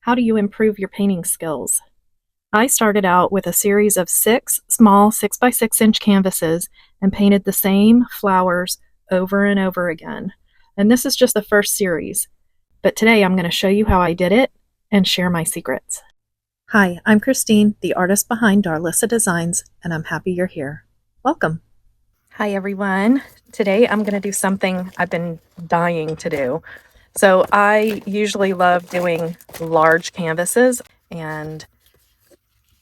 How do you improve your painting skills? I started out with a series of 6 small 6 by 6 inch canvases and painted the same flowers over and over again. And this is just the first series, but today I'm going to show you how I did it and share my secrets. Hi, I'm Christine, the artist behind Darlissa Designs, and I'm happy you're here. Welcome. Hi everyone. Today I'm going to do something I've been dying to do. So I usually love doing large canvases, and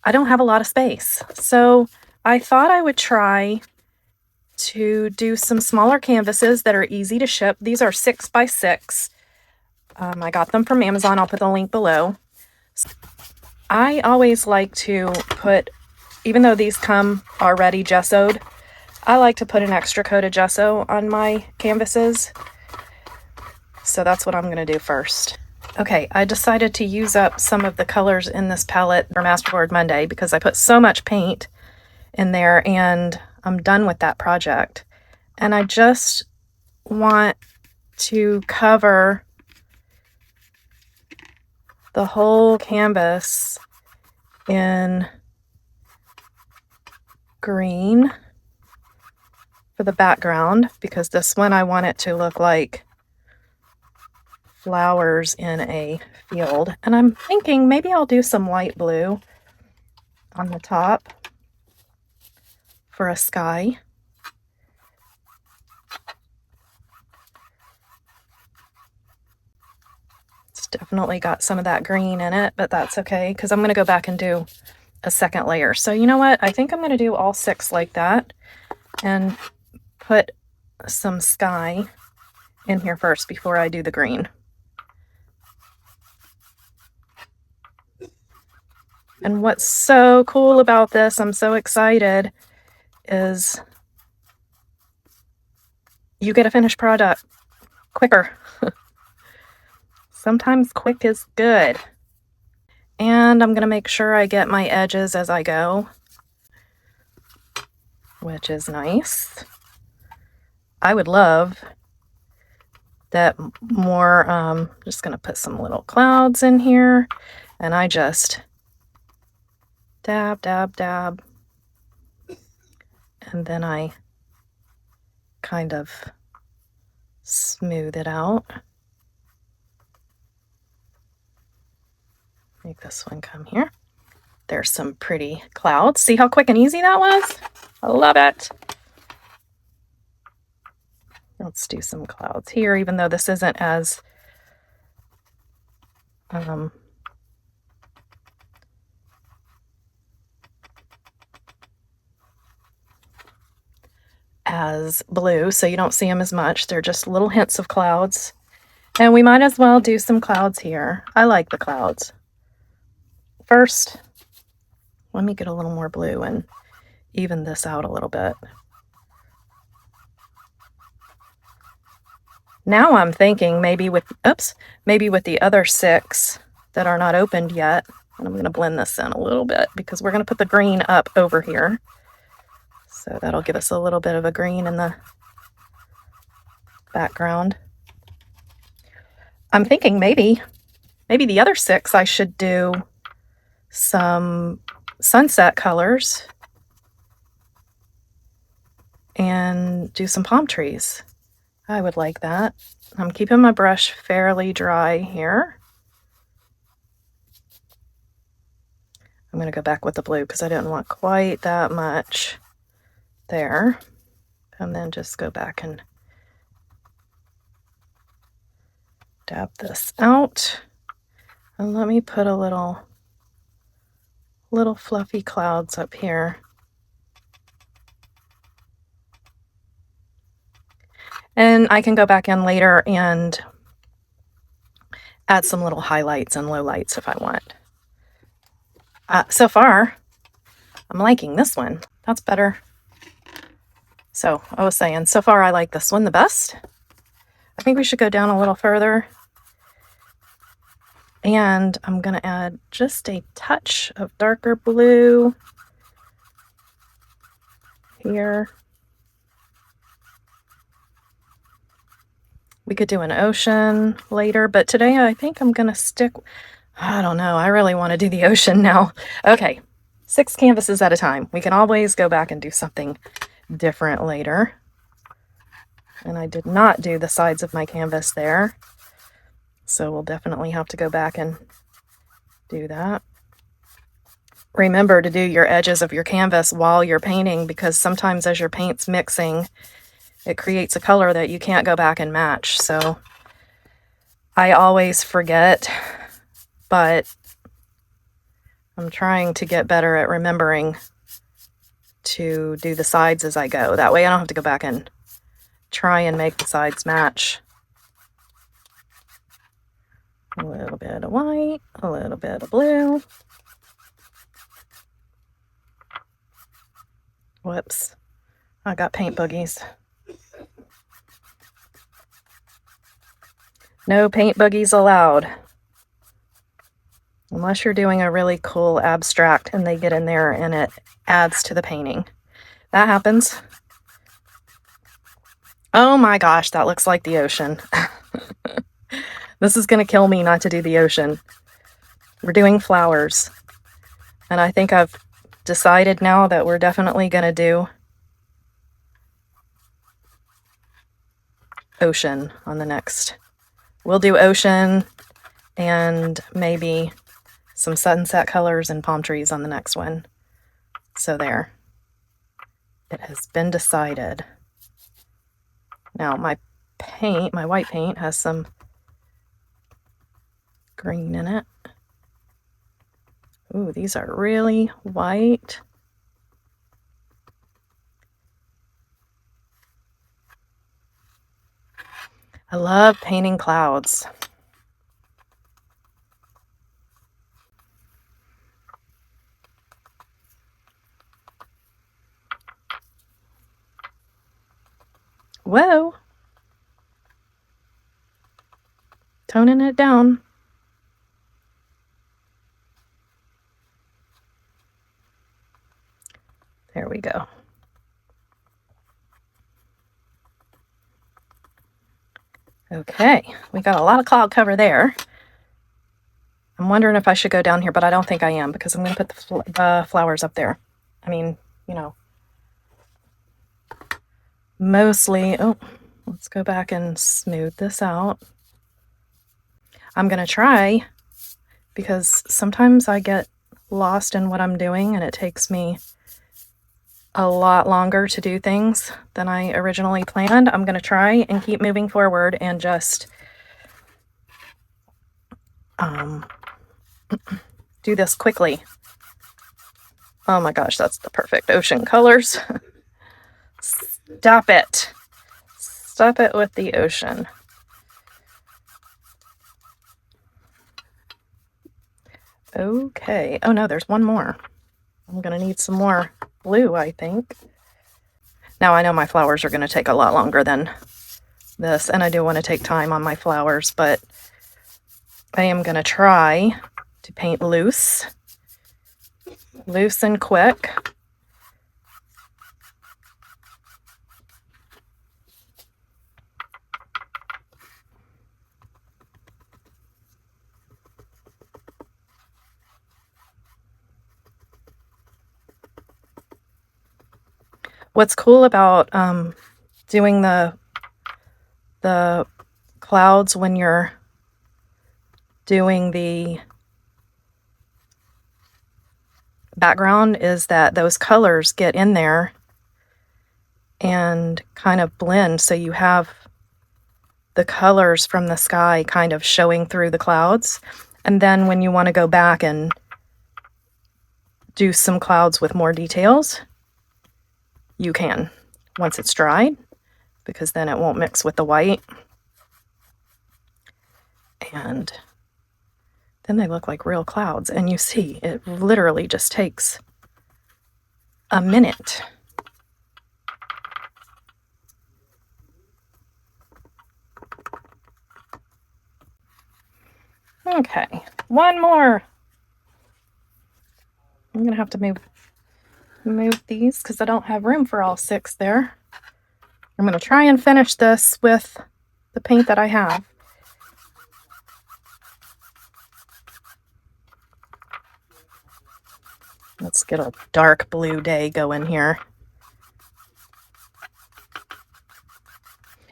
I don't have a lot of space. So I thought I would try to do some smaller canvases that are easy to ship. These are 6 by 6. I got them from Amazon. I'll put the link below. I always like to put, even though these come already gessoed, I like to put an extra coat of gesso on my canvases. So that's what I'm going to do first. Okay, I decided to use up some of the colors in this palette for Masterboard Monday because I put so much paint in there and I'm done with that project. And I just want to cover the whole canvas in green for the background, because this one I want it to look like flowers in a field. And I'm thinking maybe I'll do some light blue on the top for a sky. It's definitely got some of that green in it, but that's okay because I'm going to go back and do a second layer. So you know what? I think I'm going to do all 6 like that and put some sky in here first before I do the green. And what's so cool about this, I'm so excited, is you get a finished product quicker. Sometimes quick is good. And I'm going to make sure I get my edges as I go, which is nice. I would love that more. I'm just going to put some little clouds in here, and I just dab, dab, dab. And then I kind of smooth it out. Make this one come here. There's some pretty clouds. See how quick and easy that was? I love it. Let's do some clouds here, even though this isn't as blue, so you don't see them as much. They're just little hints of clouds. And we might as well do some clouds here. I like the clouds. First, let me get a little more blue and even this out a little bit. Now I'm thinking maybe with the other 6 that are not opened yet, and I'm going to blend this in a little bit because we're going to put the green up over here. So that'll give us a little bit of a green in the background. I'm thinking maybe the other 6 I should do some sunset colors and do some palm trees. I would like that. I'm keeping my brush fairly dry here. I'm going to go back with the blue because I didn't want quite that much there. And then just go back and dab this out. And let me put a little fluffy clouds up here. And I can go back in later and add some little highlights and lowlights if I want. So far, I'm liking this one. That's better. So I was saying, so far I like this one the best. I think we should go down a little further. And I'm going to add just a touch of darker blue here. We could do an ocean later, but today I think I'm going to stick I don't know. I really want to do the ocean now. Okay, 6 canvases at a time. We can always go back and do something different later. And I did not do the sides of my canvas there, so we'll definitely have to go back and do that. Remember to do your edges of your canvas while you're painting, because sometimes as your paint's mixing, it creates a color that you can't go back and match. So I always forget, but I'm trying to get better at remembering to do the sides as I go. That way I don't have to go back and try and make the sides match. A little bit of white, a little bit of blue. Whoops, I got paint boogies. No paint boogies allowed. Unless you're doing a really cool abstract and they get in there and it adds to the painting. That happens. Oh my gosh, that looks like the ocean. This is going to kill me not to do the ocean. We're doing flowers. And I think I've decided now that we're definitely going to do ocean on the next. We'll do ocean and maybe some sunset colors and palm trees on the next one. So there. It has been decided. Now my paint, my white paint, has some green in it. Ooh, these are really white. I love painting clouds. Whoa. Toning it down. There we go. Okay, we got a lot of cloud cover there. I'm wondering if I should go down here, but I don't think I am, because I'm going to put the flowers up there. I mean, you know, mostly. Oh, let's go back and smooth this out. I'm going to try, because sometimes I get lost in what I'm doing and it takes me a lot longer to do things than I originally planned. I'm going to try and keep moving forward and just do this quickly. Oh my gosh, that's the perfect ocean colors. Stop it. Stop it with the ocean. Okay. Oh no, there's one more. I'm going to need some more blue, I think. Now I know my flowers are going to take a lot longer than this, and I do want to take time on my flowers, but I am going to try to paint loose and quick. What's cool about doing the clouds when you're doing the background is that those colors get in there and kind of blend, so you have the colors from the sky kind of showing through the clouds. And then when you want to go back and do some clouds with more details, you can, once it's dried, because then it won't mix with the white. And then they look like real clouds. And you see, it literally just takes a minute. Okay, one more. I'm going to have to move these because I don't have room for all 6 there. I'm going to try and finish this with the paint that I have. Let's get a dark blue day going here.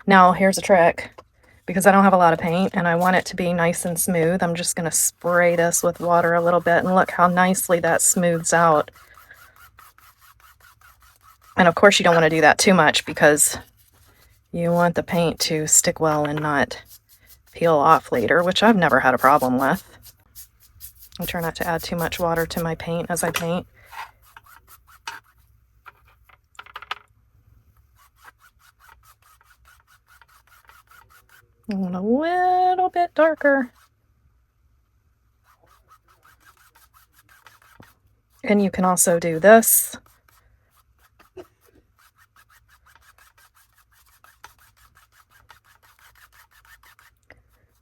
Now, here's a trick. Because I don't have a lot of paint and I want it to be nice and smooth, I'm just going to spray this with water a little bit, and look how nicely that smooths out. And of course you don't want to do that too much because you want the paint to stick well and not peel off later, which I've never had a problem with. I try not to add too much water to my paint as I paint. I want a little bit darker. And you can also do this.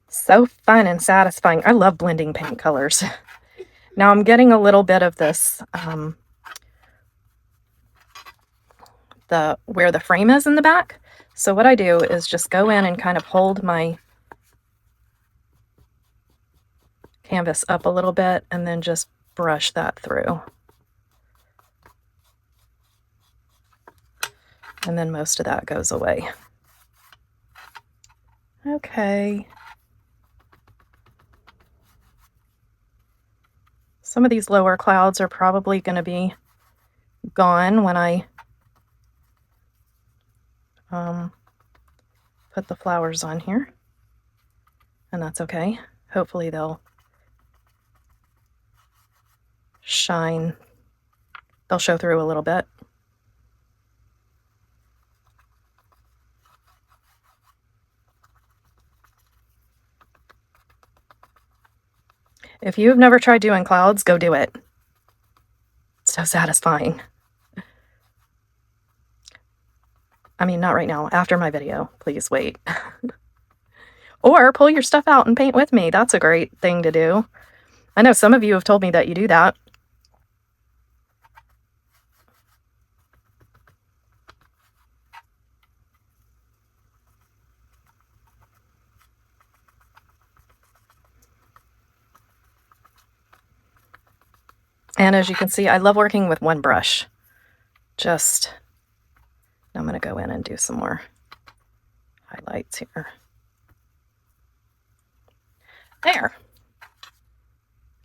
So fun and satisfying. I love blending paint colors. Now I'm getting a little bit of this, where the frame is in the back. So what I do is just go in and kind of hold my canvas up a little bit and then just brush that through. And then most of that goes away. Okay. Some of these lower clouds are probably going to be gone when I put the flowers on here. And that's okay. Hopefully they'll shine. They'll show through a little bit. If you've never tried doing clouds, go do it. It's so satisfying. I mean, not right now. After my video, please wait. Or pull your stuff out and paint with me. That's a great thing to do. I know some of you have told me that you do that. And as you can see, I love working with one brush. I'm going to go in and do some more highlights here. There.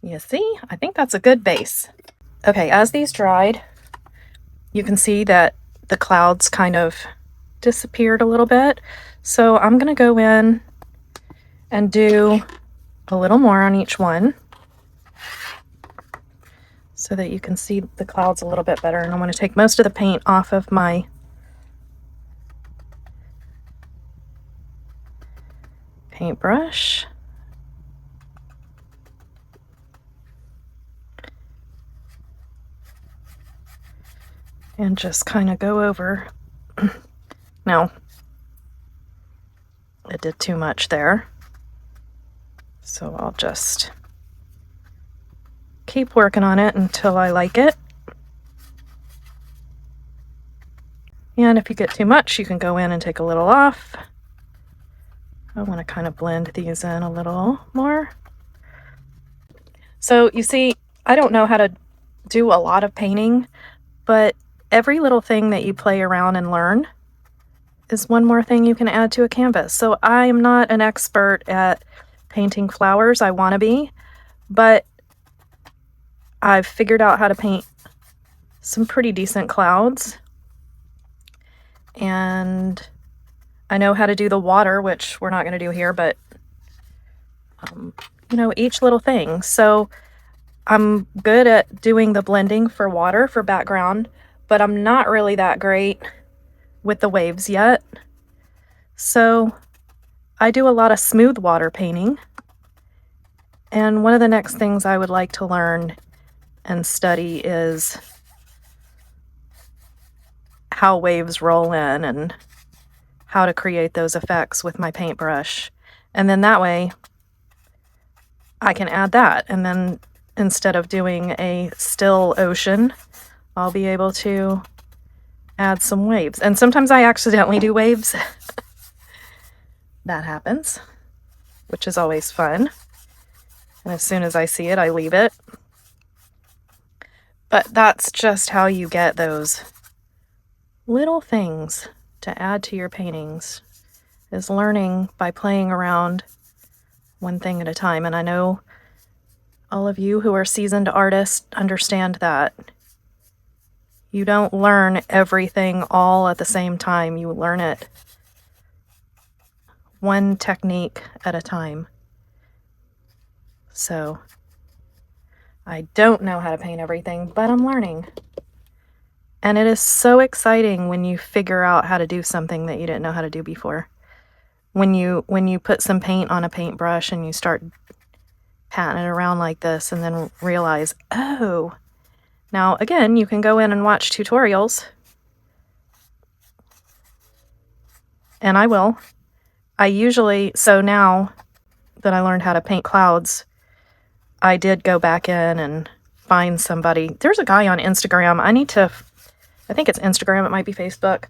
You see? I think that's a good base. Okay, as these dried, you can see that the clouds kind of disappeared a little bit. So I'm going to go in and do a little more on each one so that you can see the clouds a little bit better. And I'm going to take most of the paint off of my paintbrush. And just kind of go over. Now, it did too much there. So I'll just keep working on it until I like it. And if you get too much, you can go in and take a little off. I want to kind of blend these in a little more. So you see, I don't know how to do a lot of painting, but every little thing that you play around and learn is one more thing you can add to a canvas. So I am not an expert at painting flowers. I want to be, but I've figured out how to paint some pretty decent clouds. And I know how to do the water, which we're not going to do here, but you know, each little thing. So I'm good at doing the blending for water, for background, but I'm not really that great with the waves yet. So I do a lot of smooth water painting. And one of the next things I would like to learn and study is how waves roll in and how to create those effects with my paintbrush. And then that way I can add that. And then instead of doing a still ocean, I'll be able to add some waves. And sometimes I accidentally do waves. That happens, which is always fun. And as soon as I see it, I leave it. But that's just how you get those little things to add to your paintings, is learning by playing around one thing at a time. And I know all of you who are seasoned artists understand that. You don't learn everything all at the same time. You learn it one technique at a time. So I don't know how to paint everything, but I'm learning. And it is so exciting when you figure out how to do something that you didn't know how to do before. When you put some paint on a paintbrush and you start patting it around like this and then realize, oh, now again, you can go in and watch tutorials. And I will. So now that I learned how to paint clouds, I did go back in and find somebody. There's a guy on Instagram. I think it's Instagram, it might be Facebook,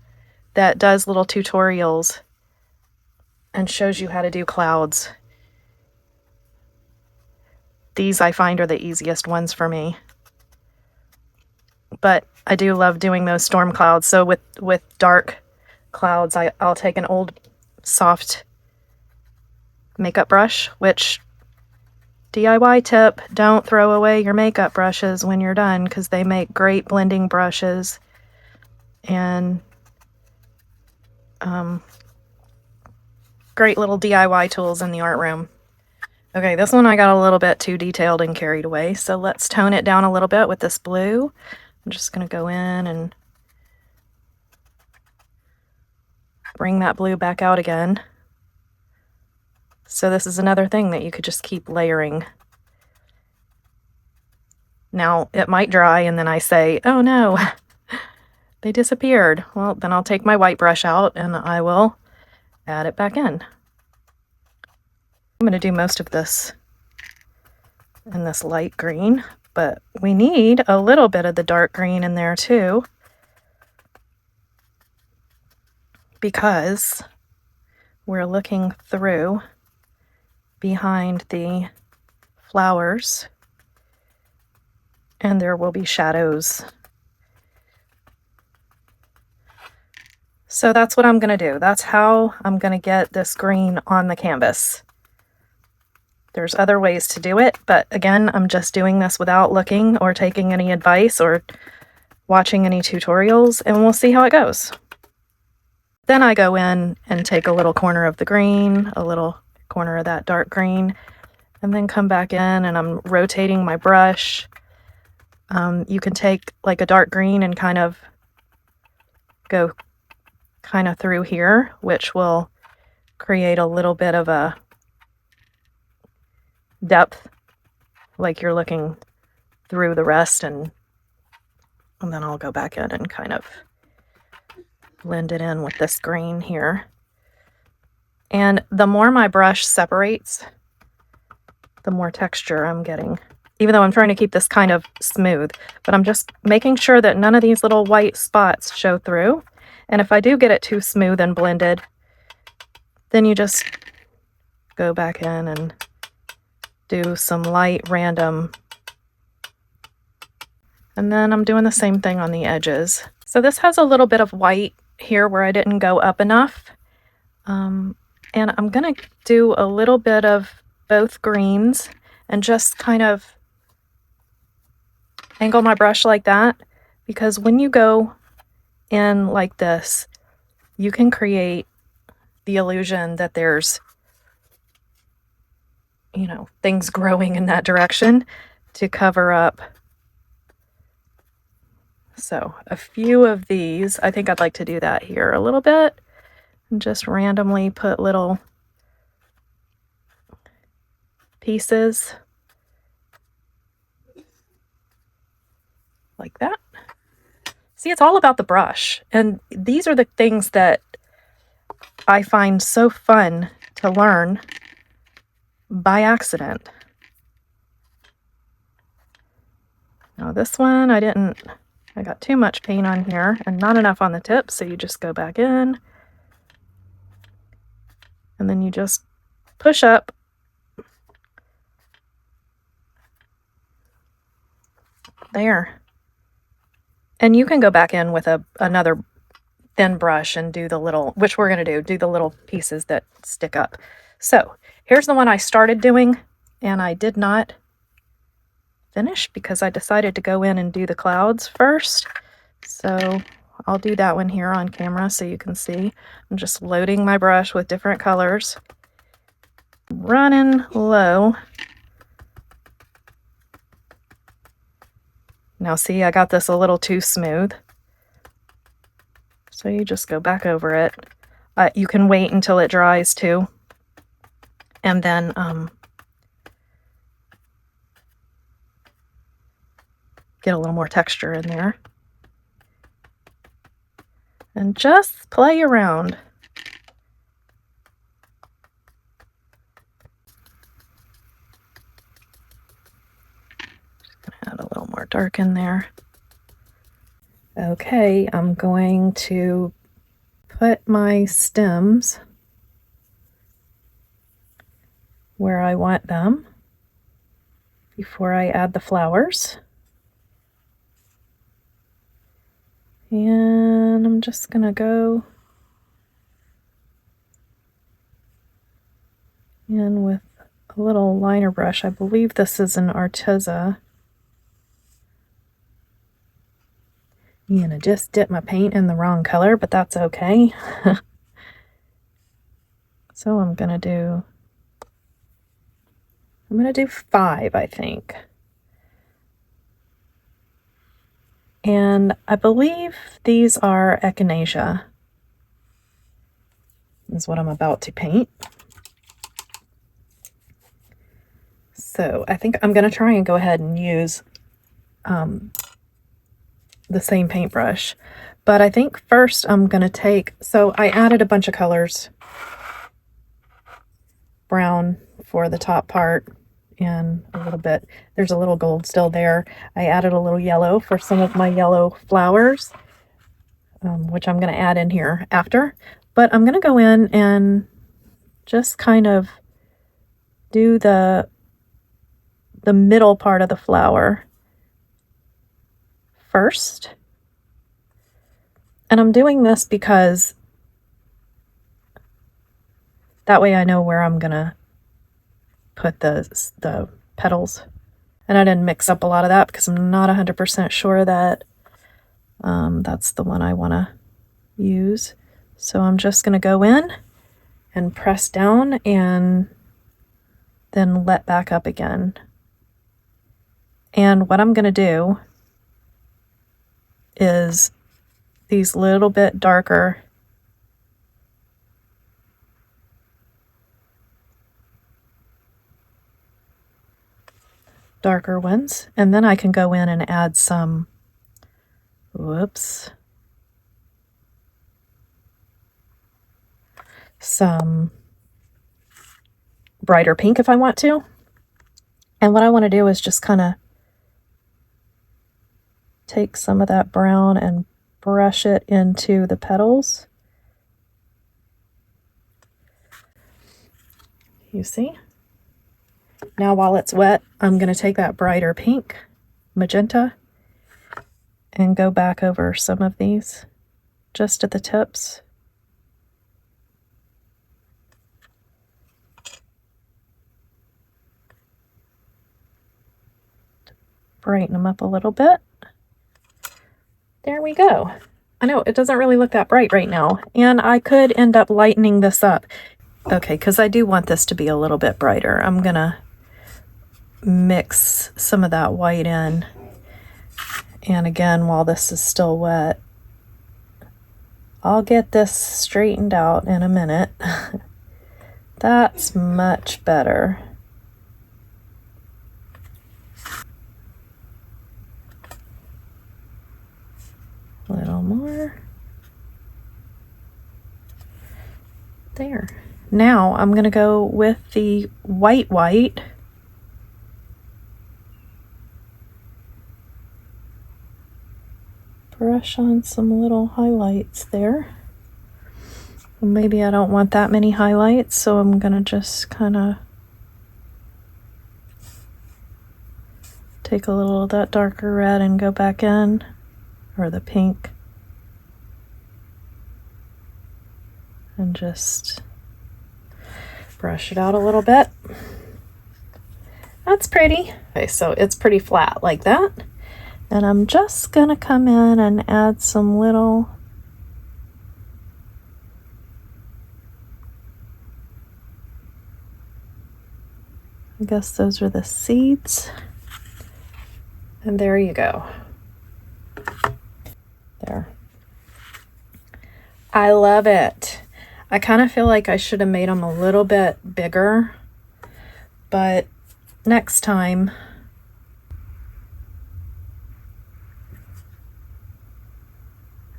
that does little tutorials and shows you how to do clouds. These I find are the easiest ones for me. But I do love doing those storm clouds. So with dark clouds, I'll take an old soft makeup brush, which DIY tip, don't throw away your makeup brushes when you're done, because they make great blending brushes and great little DIY tools in the art room. Okay, this one I got a little bit too detailed and carried away, so let's tone it down a little bit with this blue. I'm just going to go in and bring that blue back out again. So this is another thing that you could just keep layering. Now, it might dry and then I say, oh no, they disappeared. Well, then I'll take my white brush out and I will add it back in. I'm going to do most of this in this light green, but we need a little bit of the dark green in there too, because we're looking through behind the flowers and there will be shadows. So that's what I'm going to do. That's how I'm going to get this green on the canvas. There's other ways to do it, but again, I'm just doing this without looking or taking any advice or watching any tutorials, and we'll see how it goes. Then I go in and take a little corner of the green, a little corner of that dark green, and then come back in and I'm rotating my brush. You can take like a dark green and kind of go kind of through here, which will create a little bit of a depth, like you're looking through the rest, and then I'll go back in and kind of blend it in with this green here. And the more my brush separates, the more texture I'm getting, even though I'm trying to keep this kind of smooth, but I'm just making sure that none of these little white spots show through. And if I do get it too smooth and blended, then you just go back in and do some light random. And then I'm doing the same thing on the edges. So this has a little bit of white here where I didn't go up enough. And I'm going to do a little bit of both greens and just kind of angle my brush like that, because when you go in like this, you can create the illusion that there's, you know, things growing in that direction to cover up. So a few of these, I think I'd like to do that here a little bit and just randomly put little pieces like that. See, it's all about the brush. And these are the things that I find so fun to learn by accident. Now this one, I got too much paint on here and not enough on the tip, so you just go back in and then you just push up there. And you can go back in with another thin brush and do the little, which we're going to do the little pieces that stick up. So here's the one I started doing, and I did not finish because I decided to go in and do the clouds first. So I'll do that one here on camera so you can see. I'm just loading my brush with different colors, running low. Now see, I got this a little too smooth. So you just go back over it. You can wait until it dries too. And then get a little more texture in there. And just play around. Just gonna add a little more dark in there. Okay, I'm going to put my stems where I want them before I add the flowers. And I'm just gonna go in with a little liner brush. I believe this is an Arteza. And I just dipped my paint in the wrong color, but that's okay. So I'm gonna do 5, I think. And I believe these are echinacea, is what I'm about to paint. So I think I'm going to try and go ahead and use the same paintbrush. But I think first I'm going to take, so I added a bunch of colors. Brown for the top part, and a little bit, there's a little gold still there. I added a little yellow for some of my yellow flowers, which I'm going to add in here after. But I'm going to go in and just kind of do the middle part of the flower first. And I'm doing this because that way I know where I'm going to put the petals. And I didn't mix up a lot of that because I'm not 100% sure that that's the one I want to use. So I'm just going to go in and press down and then let back up again. And what I'm going to do is these little bit darker ones, and then I can go in and add some, some brighter pink if I want to. And what I want to do is just kind of take some of that brown and brush it into the petals. You see? Now while it's wet, I'm going to take that brighter pink, magenta, and go back over some of these just at the tips. Brighten them up a little bit. There we go. I know it doesn't really look that bright right now, and I could end up lightening this up. Okay, because I do want this to be a little bit brighter. I'm gonna mix some of that white in. And again, while this is still wet, I'll get this straightened out in a minute. That's much better. A little more. There. Now I'm going to go with the white. Brush on some little highlights there. Maybe I don't want that many highlights, so I'm going to just kind of take a little of that darker red and go back in. or the pink, and just brush it out a little bit. That's pretty. Okay, so it's pretty flat like that. And I'm just gonna come in and add some little I guess those are the seeds. And there you go. There. I love it. I kind of feel like I should have made them a little bit bigger, but next time.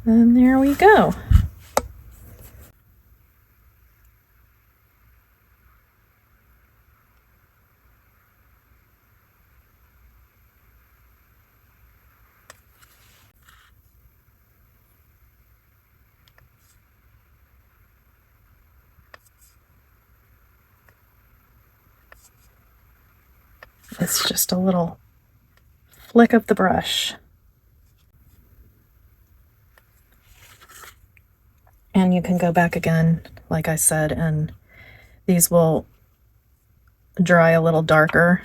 And there we go. It's just a little flick of the brush. And you can go back again, like I said, and these will dry a little darker.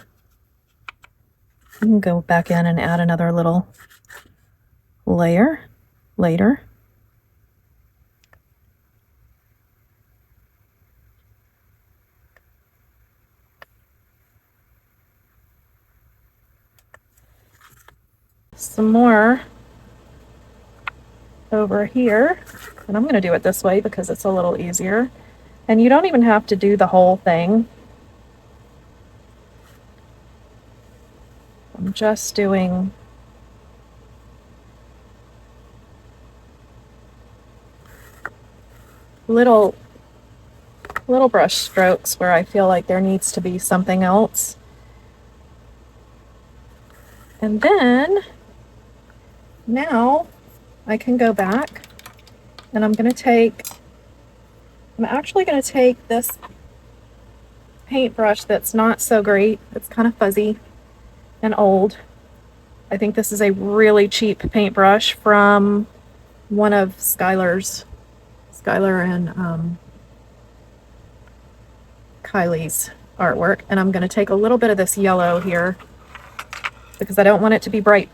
You can go back in and add another little layer later. Some more over here, and I'm going to do it this way because it's a little easier. And you don't even have to do the whole thing. I'm just doing little brush strokes where I feel like there needs to be something else. And then now I can go back and I'm actually going to take this paintbrush that's not so great. It's kind of fuzzy and old. I think this is a really cheap paintbrush from one of Skylar and Kylie's artwork. And I'm going to take a little bit of this yellow here because I don't want it to be bright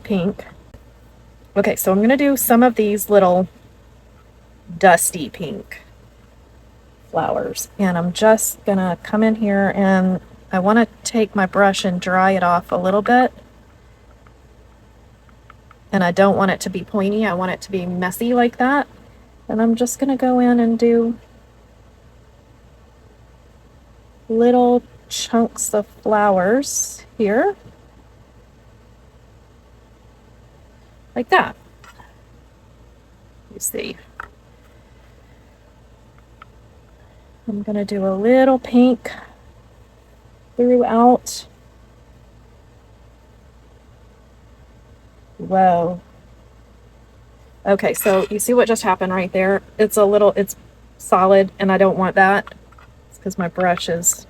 pink. Okay, so I'm going to do some of these little dusty pink flowers, and I'm just going to come in here and I want to take my brush and dry it off a little bit. And I don't want it to be pointy, I want it to be messy like that. And I'm just going to go in and do little chunks of flowers here. Like that. You see. I'm going to do a little pink throughout. Whoa. Okay, so you see what just happened right there? It's solid, and I don't want that. It's because my brush is,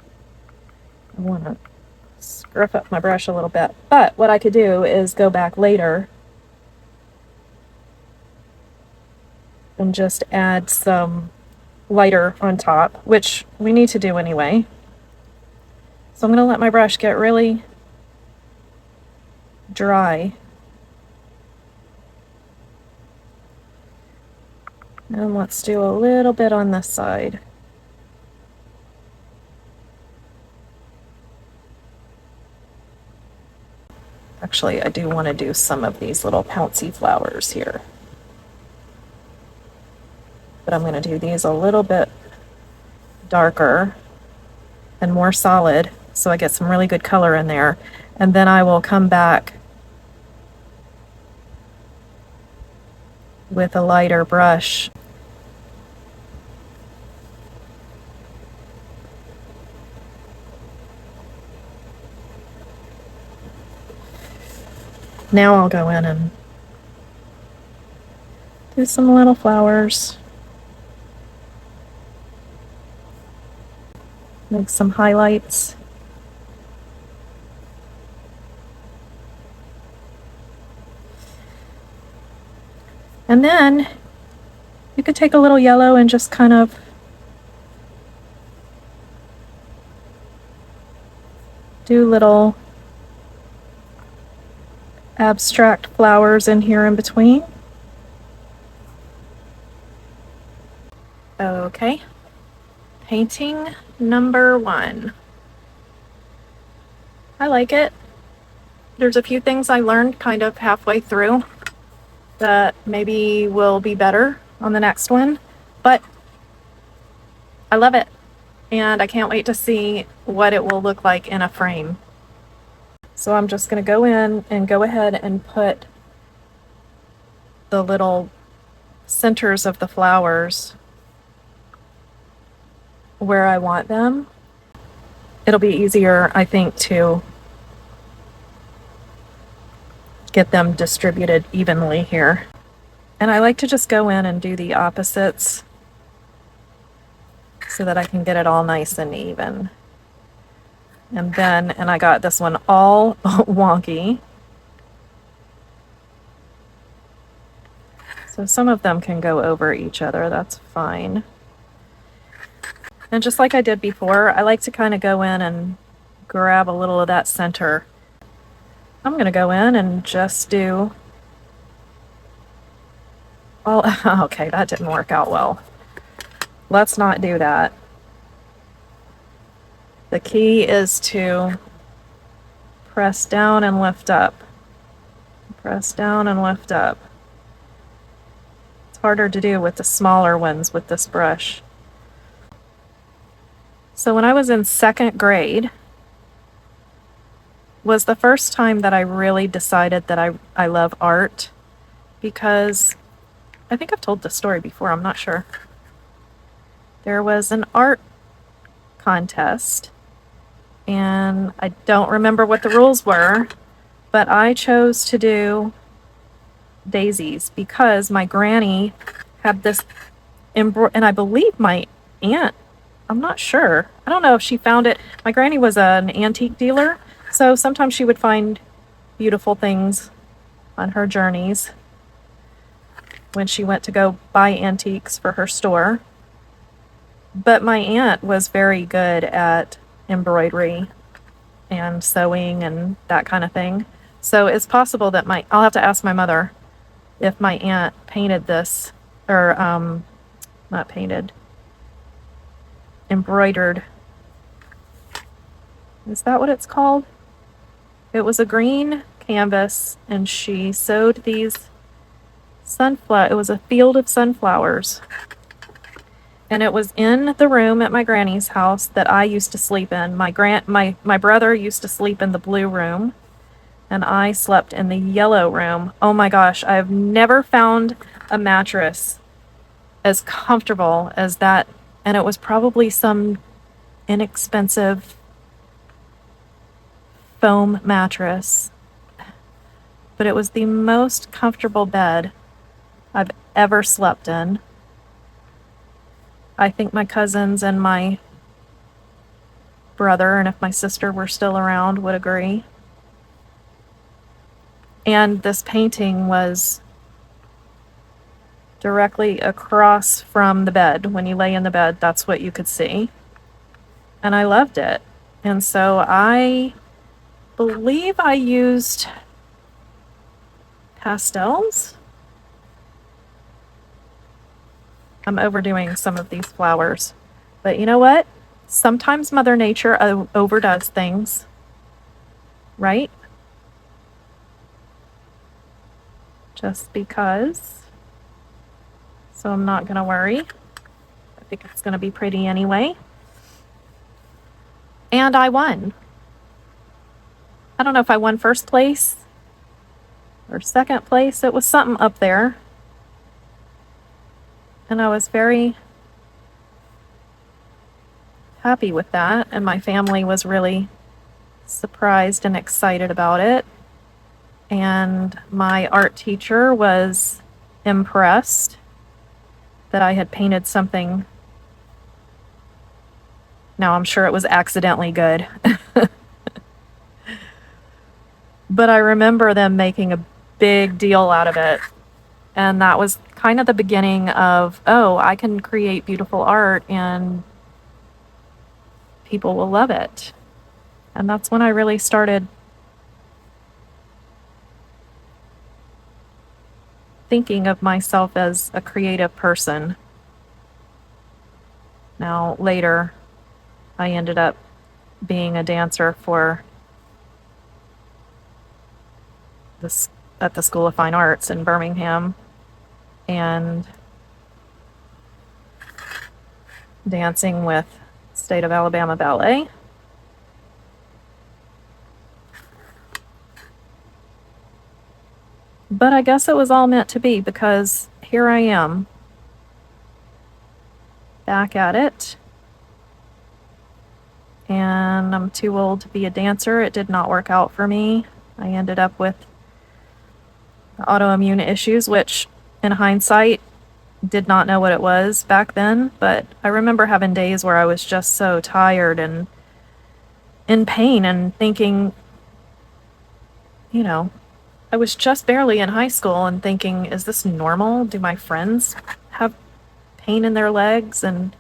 I want to scruff up my brush a little bit. But what I could do is go back later and just add some lighter on top, which we need to do anyway. So I'm going to let my brush get really dry. And let's do a little bit on this side. Actually, I do want to do some of these little pouncy flowers here. But I'm going to do these a little bit darker and more solid so I get some really good color in there. And then I will come back with a lighter brush. Now I'll go in and do some little flowers. Make some highlights. And then you could take a little yellow and just kind of do little abstract flowers in here in between. Okay, painting number 1. I like it. There's a few things I learned kind of halfway through that maybe will be better on the next one, but I love it, and I can't wait to see what it will look like in a frame. So I'm just going to go in and go ahead and put the little centers of the flowers where I want them. It'll be easier, I think, to get them distributed evenly here. And I like to just go in and do the opposites so that I can get it all nice and even. And I got this one all wonky. So some of them can go over each other, that's fine. And just like I did before, I like to kind of go in and grab a little of that center. I'm going to go in and just do all, okay, that didn't work out well. Let's not do that. The key is to press down and lift up. Press down and lift up. It's harder to do with the smaller ones with this brush. So when I was in 2nd grade was the first time that I really decided that I love art, because I think I've told this story before, I'm not sure. There was an art contest, and I don't remember what the rules were, but I chose to do daisies because my granny had this and I believe my aunt, I'm not sure, I don't know if she found it. My granny was an antique dealer, so sometimes she would find beautiful things on her journeys when she went to go buy antiques for her store. But my aunt was very good at embroidery and sewing and that kind of thing. So it's possible that I'll have to ask my mother if my aunt painted this, or not painted, embroidered. Is that what it's called? It was a green canvas, and she sewed these it was a field of sunflowers. And it was in the room at my granny's house that I used to sleep in. My brother used to sleep in the blue room, and I slept in the yellow room. Oh my gosh, I have never found a mattress as comfortable as that. And it was probably some inexpensive foam mattress, but it was the most comfortable bed I've ever slept in. I think my cousins and my brother, and if my sister were still around, would agree. And this painting was directly across from the bed. When you lay in the bed, that's what you could see. And I loved it. And so I believe I used pastels. I'm overdoing some of these flowers, but you know what? Sometimes Mother Nature overdoes things, right? Just because. So I'm not going to worry. I think it's going to be pretty anyway. And I won. I don't know if I won 1st place or 2nd place. It was something up there. And I was very happy with that, and my family was really surprised and excited about it. And my art teacher was impressed that I had painted something. Now, I'm sure it was accidentally good. But I remember them making a big deal out of it. And that was kind of the beginning of, oh, I can create beautiful art and people will love it. And that's when I really started thinking of myself as a creative person. Now, later, I ended up being a dancer for this at the School of Fine Arts in Birmingham and dancing with State of Alabama Ballet. But I guess it was all meant to be because here I am, back at it. And I'm too old to be a dancer. It did not work out for me. I ended up with autoimmune issues, which in hindsight did not know what it was back then, but I remember having days where I was just so tired and in pain and thinking, you know, I was just barely in high school and thinking, is this normal? Do my friends have pain in their legs? And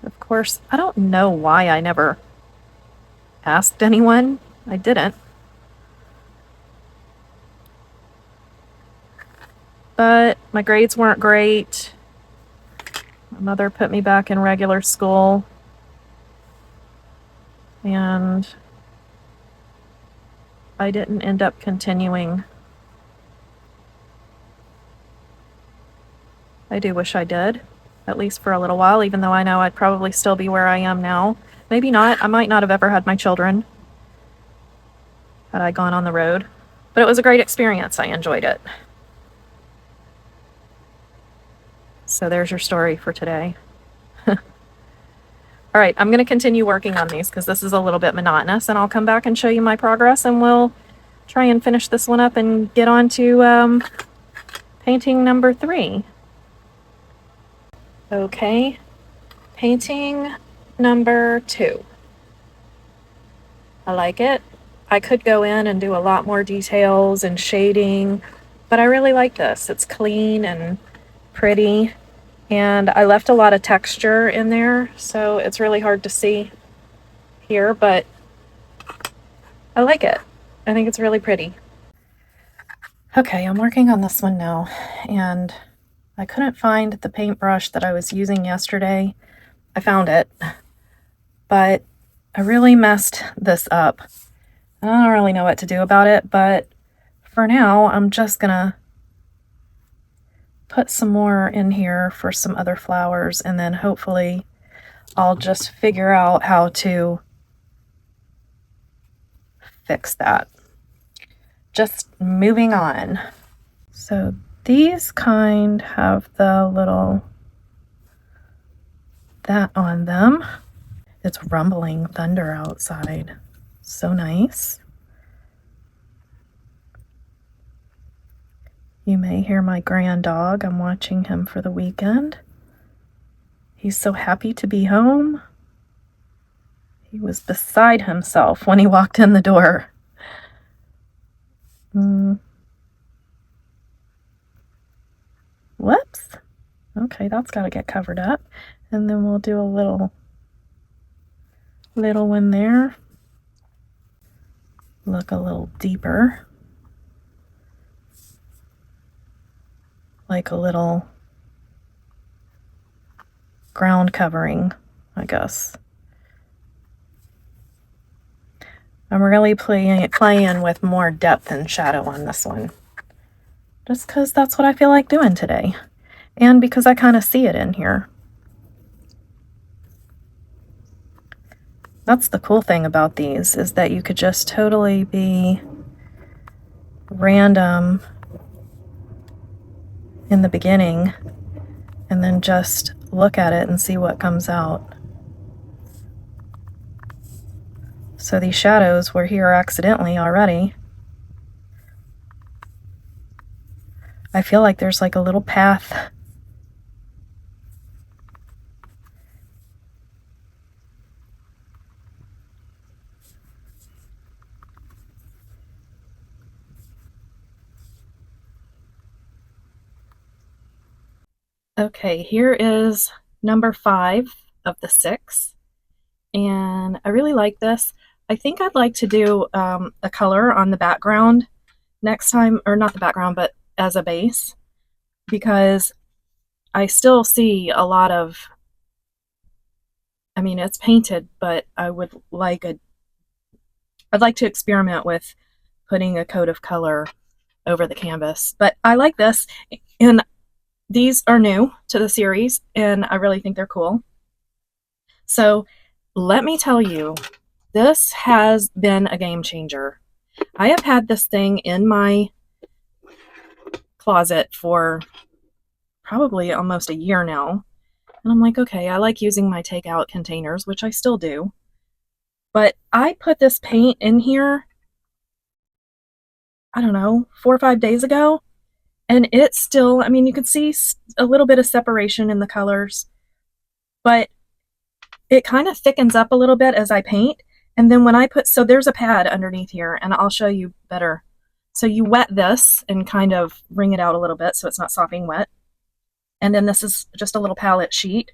of course, I don't know why I never asked anyone. I didn't. But my grades weren't great. My mother put me back in regular school. And I didn't end up continuing. I do wish I did, at least for a little while, even though I know I'd probably still be where I am now. Maybe not. I might not have ever had my children had I gone on the road. But it was a great experience. I enjoyed it. So there's your story for today. All right, I'm going to continue working on these because this is a little bit monotonous, and I'll come back and show you my progress, and we'll try and finish this one up and get on to painting number 3. Okay, painting number 2. I like it. I could go in and do a lot more details and shading, but I really like this. It's clean and pretty, and I left a lot of texture in there, so it's really hard to see here, but I like it. I think it's really pretty. Okay, I'm working on this one now, and I couldn't find the paintbrush that I was using yesterday. I found it, but I really messed this up. I don't really know what to do about it, but for now, I'm just gonna put some more in here for some other flowers, and then hopefully I'll just figure out how to fix that. Just moving on. So these kind have the little that on them. It's rumbling thunder outside. So nice. You may hear my grand dog. I'm watching him for the weekend. He's so happy to be home. He was beside himself when he walked in the door. Whoops. Okay, that's got to get covered up. And then we'll do a little one there. Look a little deeper. Like a little ground covering, I guess. I'm really playing with more depth and shadow on this one. Just because that's what I feel like doing today. And because I kind of see it in here. That's the cool thing about these, is that you could just totally be random in the beginning and then just look at it and see what comes out. So these shadows were here accidentally already. I feel like there's like a little path. Okay, here is number 5 of the 6, and I really like this. I think I'd like to do a color on the background next time, or not the background, but as a base, because I still see a lot of, I mean, it's painted, but I'd like to experiment with putting a coat of color over the canvas. But I like this, and these are new to the series, and I really think they're cool. So let me tell you, this has been a game changer. I have had this thing in my closet for probably almost a year now. And I'm like, okay, I like using my takeout containers, which I still do. But I put this paint in here, I don't know, 4 or 5 days ago. And it's still, I mean, you can see a little bit of separation in the colors, but it kind of thickens up a little bit as I paint. And then when I put, so there's a pad underneath here, and I'll show you better. So you wet this and kind of wring it out a little bit so it's not sopping wet. And then this is just a little palette sheet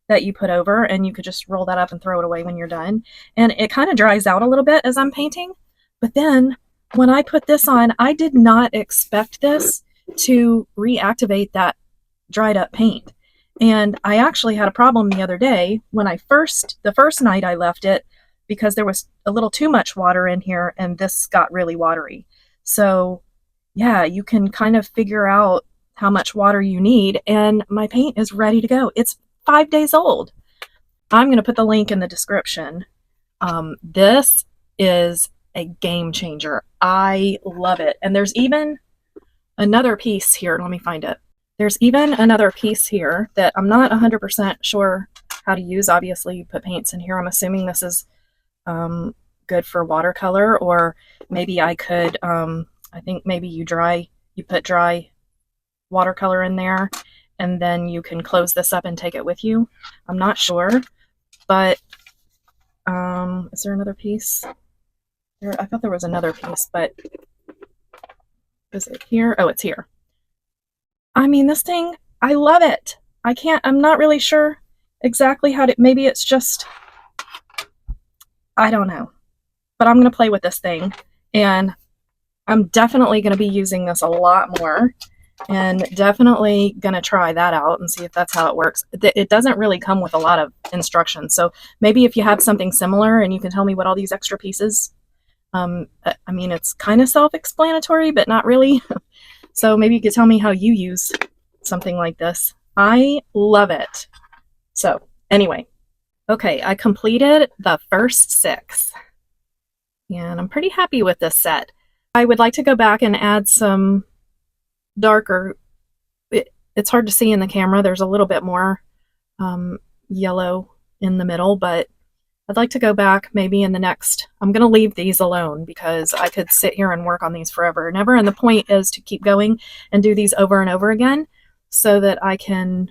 that you put over, and you could just roll that up and throw it away when you're done. And it kind of dries out a little bit as I'm painting. But then when I put this on, I did not expect this to reactivate that dried up paint. And I actually had a problem the other day when the first night I left it, because there was a little too much water in here and this got really watery. So yeah, you can kind of figure out how much water you need, and my paint is ready to go. It's 5 days old. I'm going to put the link in the description. This is a game changer. I love it. And there's even another piece here. Let me find it. There's even another piece here that I'm not 100% sure how to use. Obviously, you put paints in here. I'm assuming this is good for watercolor, or maybe I could, I think maybe you put dry watercolor in there, and then you can close this up and take it with you. I'm not sure, but is there another piece? I thought there was another piece, but is it here? Oh, it's here. I mean, this thing, I love it. I'm not really sure exactly how to, maybe it's just, I don't know. But I'm going to play with this thing, and I'm definitely going to be using this a lot more, and definitely going to try that out and see if that's how it works. It doesn't really come with a lot of instructions, so maybe if you have something similar and you can tell me what all these extra pieces, I mean, it's kind of self-explanatory, but not really. So maybe you could tell me how you use something like this. I love it. So anyway, okay, I completed the first 6, and I'm pretty happy with this set. I would like to go back and add some darker, it's hard to see in the camera, there's a little bit more yellow in the middle, but I'd like to go back maybe in the next, I'm going to leave these alone because I could sit here and work on these forever and ever, and the point is to keep going and do these over and over again so that I can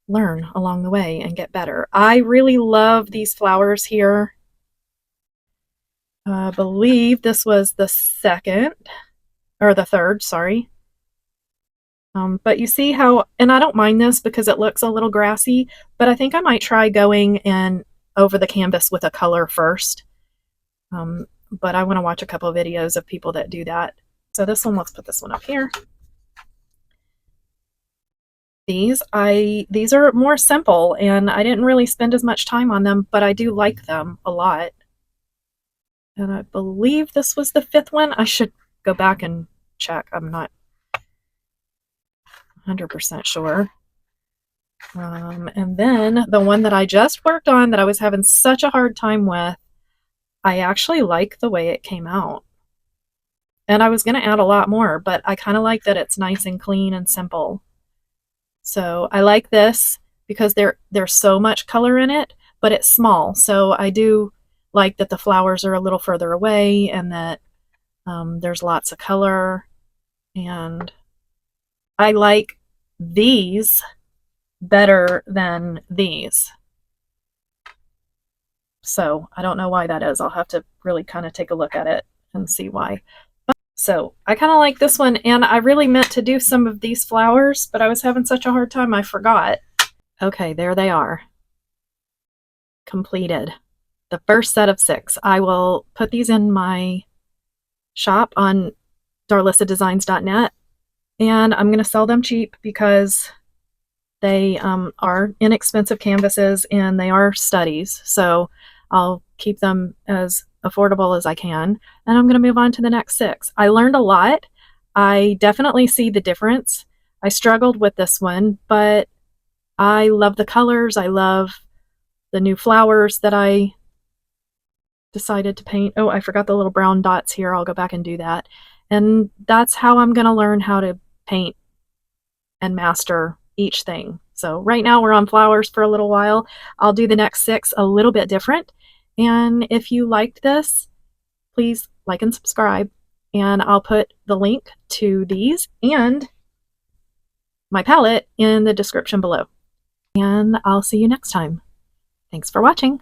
learn along the way and get better. I really love these flowers here. I believe this was the third, sorry. But you see how, and I don't mind this because it looks a little grassy, but I think I might try going in over the canvas with a color first. But I want to watch a couple of videos of people that do that. So this one, let's put this one up here. These are more simple, and I didn't really spend as much time on them, but I do like them a lot. And I believe this was the 5th one. I should go back and check. I'm not 100% sure. And then the one that I just worked on that I was having such a hard time with, I actually like the way it came out. And I was going to add a lot more, but I kind of like that it's nice and clean and simple. So I like this because there's so much color in it, but it's small. So I do like that the flowers are a little further away, and that there's lots of color. And I like these better than these. So I don't know why that is. I'll have to really kind of take a look at it and see why. So I kind of like this one, and I really meant to do some of these flowers, but I was having such a hard time I forgot. Okay, there they are. Completed. The first set of 6. I will put these in my shop on darlissadesigns.net, and I'm going to sell them cheap because they are inexpensive canvases and they are studies. So I'll keep them as affordable as I can. And I'm going to move on to the next 6. I learned a lot. I definitely see the difference. I struggled with this one, but I love the colors. I love the new flowers that I decided to paint. Oh, I forgot the little brown dots here. I'll go back and do that. And that's how I'm going to learn how to paint and master each thing. So right now we're on flowers for a little while. I'll do the next 6 a little bit different. And if you liked this, please like and subscribe. And I'll put the link to these and my palette in the description below. And I'll see you next time. Thanks for watching.